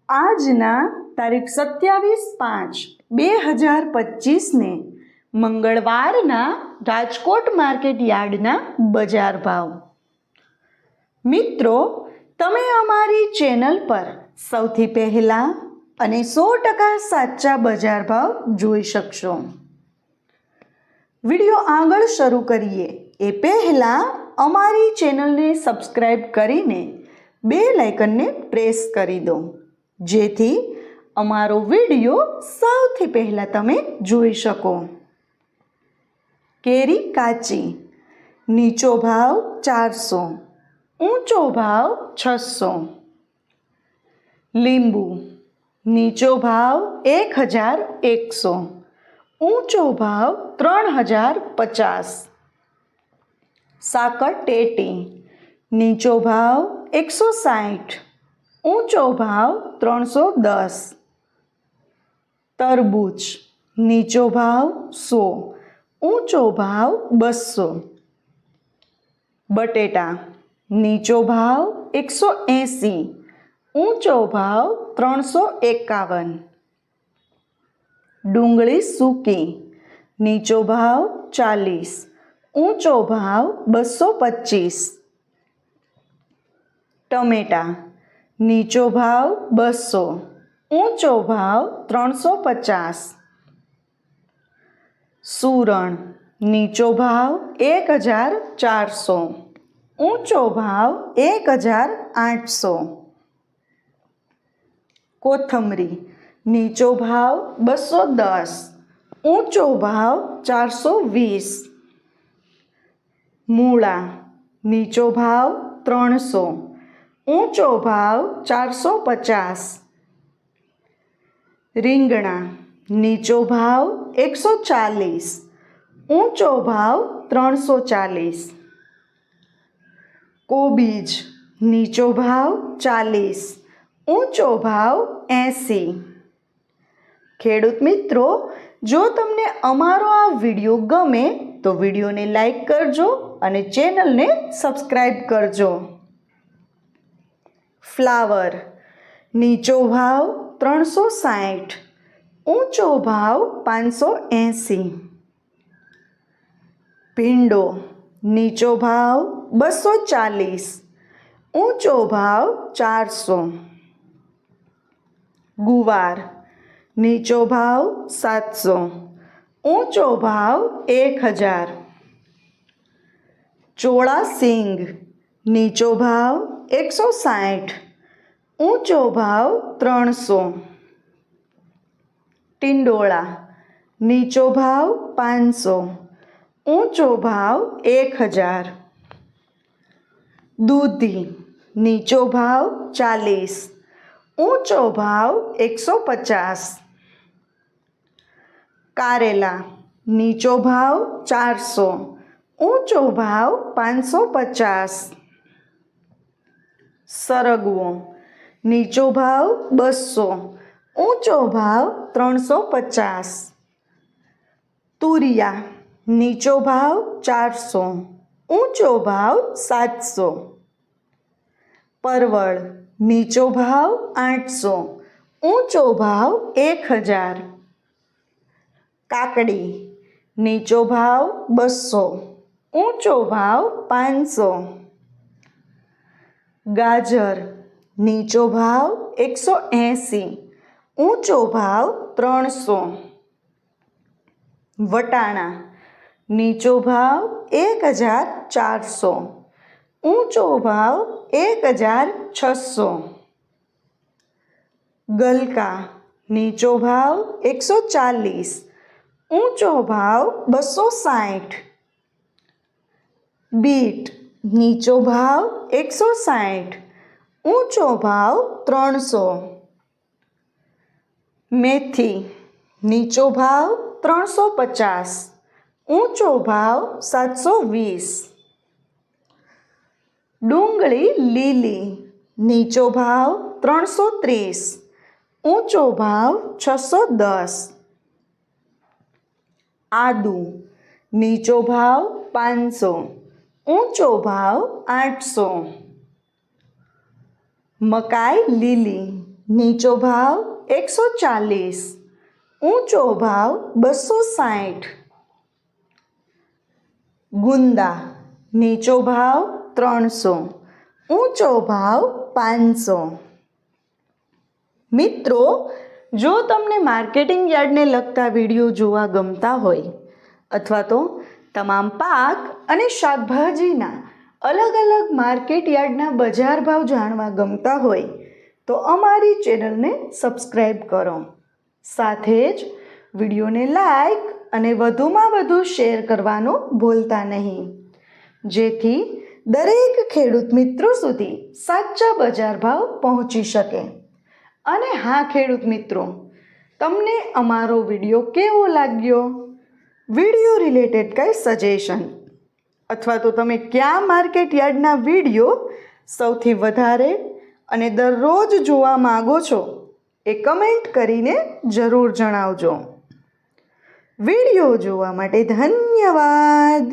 આજના તારીખ 27/5/2025 મંગળવારના રાજકોટ માર્કેટ યાર્ડના બજાર ભાવ. મિત્રો, તમે અમારી ચેનલ પર સૌથી પહેલાં અને 100% સાચા બજાર ભાવ જોઈ શકશો. વિડીયો આગળ શરૂ કરીએ એ પહેલાં અમારી ચેનલને સબસ્ક્રાઈબ કરીને બેલ આઇકનને પ્રેસ કરી દો, જેથી અમારો વિડીયો સૌથી પહેલાં તમે જોઈ શકો. કેરી કાચી, નીચો ભાવ 400, ઊંચો ભાવ 600. લીંબુ, નીચો ભાવ 1100, ઊંચો ભાવ 3050. સાકર ટેટી, નીચો ભાવ 160, ઊંચો ભાવ 310. તરબૂચ, નીચો ભાવ 100, ઊંચો ભાવ 200. બટેટા, નીચો ભાવ 180, ઊંચો ભાવ 351. ડુંગળી સૂકી, નીચો ભાવ 40, ઊંચો ભાવ 225. ટમેટા, નીચો ભાવ 200, ઊંચો ભાવ 350. સૂરણ, નીચો ભાવ 1400, ઊંચો ભાવ 1800. કોથમરી, નીચો ભાવ 210, ઊંચો ભાવ 420. મૂળા, નીચો ભાવ 300, ઊંચો ભાવ 450. રીંગણા, નીચો ભાવ 140, ઊંચો ભાવ 340. કોબીજ, નીચો ભાવ 40, ઊંચો ભાવ 80. ખેડૂત મિત્રો, જો તમને અમારો આ વિડીયો ગમે તો વિડીયોને લાઈક કરજો અને ચેનલને સબસ્ક્રાઈબ કરજો. ફ્લાવર, નીચો ભાવ 360, ઊંચો ભાવ 580. ભીંડો, નીચો ભાવ 240, ઊંચો ભાવ 400. ગુવાર, નીચો ભાવ 700, ઊંચો ભાવ 1000. ચોળા સિંગ, નીચો ભાવ 160, ઊંચો ભાવ 300. ટિંડોળા, નીચો ભાવ 500, ઊંચો ભાવ 1000. દૂધી, નીચો ભાવ 40, ઊંચો ભાવ 150. કારેલા, નીચો ભાવ 400, ઊંચો ભાવ 550. સરગવો, નીચો ભાવ 200, ઊંચો ભાવ 350. તુરિયા, નીચો ભાવ 400, ઊંચો ભાવ 700. પરવળ, નીચો ભાવ 800, ઊંચો ભાવ 1000. કાકડી, નીચો ભાવ 200, ઊંચો ભાવ 500. ગાજર, નીચો ભાવ 180, ઊંચો ભાવ 300. વટાણા, નીચો ભાવ 1400, ઊંચો ભાવ 1600. ગલકા, નીચો ભાવ 140, ઊંચો ભાવ 260. બીટ, નીચો ભાવ 160, ઊંચો ભાવ 300. મેથી, નીચો ભાવ 350, ઊંચો ભાવ 720. ડુંગળી લીલી, નીચો ભાવ 330, ઊંચો ભાવ 610. આદુ, નીચો ભાવ 500, ઊંચો ભાવ 800. મકાઈ લીલી, નીચો ભાવ 140, ઊંચો ભાવ 260. ગુંદા નીચો ભાવ 300, ઊંચો ભાવ 500. મિત્રો, જો તમને માર્કેટિંગ યાર્ડને લગતા વિડીયો જોવા ગમતા હોય અથવા તો તમામ પાક અને શાકભાજીના અલગ અલગ માર્કેટ યાર્ડના બજાર ભાવ જાણવા ગમતા હોય તો અમારી ચેનલને સબસ્ક્રાઈબ કરો. સાથે જ વિડીયોને લાઈક અને વધુમાં વધુ શેર કરવાનું ભૂલતા નહીં, જેથી દરેક ખેડૂત મિત્રો સુધી સાચા બજાર ભાવ પહોંચી શકે. અને હા ખેડૂત મિત્રો, તમને અમારો વિડીયો કેવો લાગ્યો? વિડીયો રિલેટેડ કંઈ સજેશન અથવા તો તમે કયા માર્કેટ યાર્ડના વિડીયો સૌથી વધારે અને દરરોજ જોવા માગો છો એ કમેન્ટ કરીને જરૂર જણાવજો. વિડીયો જોવા માટે ધન્યવાદ.